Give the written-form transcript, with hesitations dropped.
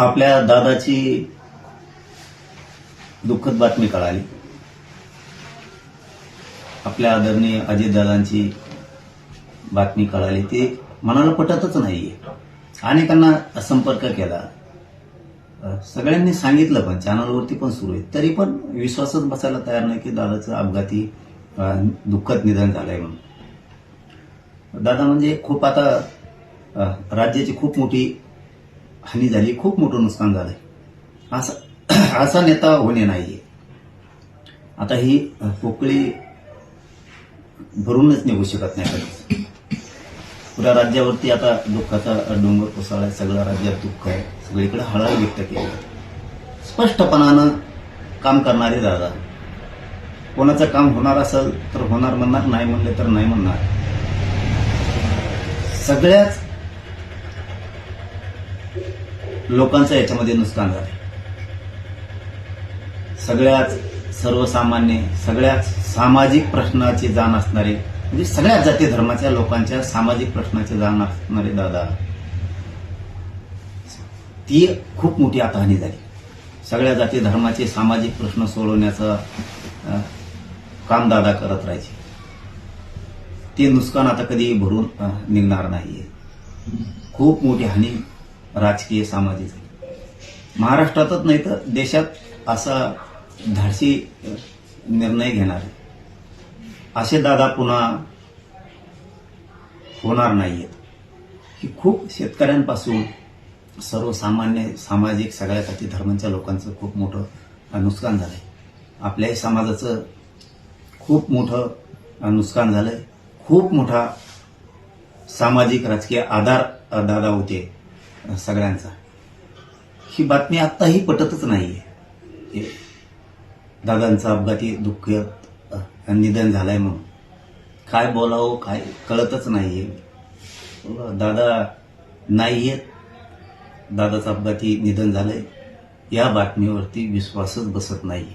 आपल्या दादाची दुःखद बातमी कळाली. आपल्या आदरणीय अजितदादांची बातमी कळाली. ती मनाला पटतच नाहीये. अनेकांना संपर्क केला, सगळ्यांनी सांगितलं, पण चॅनलवरती पण सुरू आहे, तरी पण विश्वासच बसायला तयार नाही की दादाचं अपघाती दुःखद निधन झालंय म्हणून. दादा म्हणजे खूप आता राज्याची खूप मोठी हानी झाली, खूप मोठं नुकसान झालंय. असा नेता होणे नाहीये. आता ही पोकळी भरूनच निघू शकत नाही कधीच. पुऱ्या राज्यावरती आता दुःखाचा डोंगर कोसळलाय. सगळ्या राज्यात दुःख आहे, सगळीकडे हळहळ व्यक्त केली. स्पष्टपणानं काम करणारे दादा. कोणाचं काम होणार असेल तर होणार म्हणणार, नाही म्हणले तर नाही म्हणणार. सगळ्याच लोकांचं याच्यामध्ये नुकसान झालंय. सगळ्याच सर्वसामान्य, सगळ्याच सामाजिक प्रश्नाची जाण असणारे, म्हणजे सगळ्याच जाती धर्माच्या लोकांच्या सामाजिक प्रश्नाची जाण असणारे दादा, ती खूप मोठी आता हानी झाली. सगळ्या जाती धर्माचे सामाजिक प्रश्न सोडवण्याचं काम दादा करत राहायचे. ते नुकसान आता कधी भरून निघणार नाहीये. खूप मोठी हानी राजकीय सामाजिक झाली. महाराष्ट्रातच नाही तर देशात असा धाडसी निर्णय घेणारे असे दादा पुन्हा होणार नाहीयेत. की खूप शेतकऱ्यांपासून सर्वसामान्य सामाजिक सगळ्या जाती धर्मांच्या लोकांचं खूप मोठं नुकसान झालंय. आपल्याही समाजाचं खूप मोठं नुकसान झालंय. खूप मोठा सामाजिक राजकीय आधार दादा होते सगळ्यांचा. ही बातमी आत्ताही पटतच नाहीये. दादांचं अपघाती दुःख निधन झालंय म्हणून काय बोलावं काय कळतच नाहीये. दादा नाहीयेत, दादाचं अपघाती निधन झालंय, या बातमीवरती विश्वासच बसत नाहीये.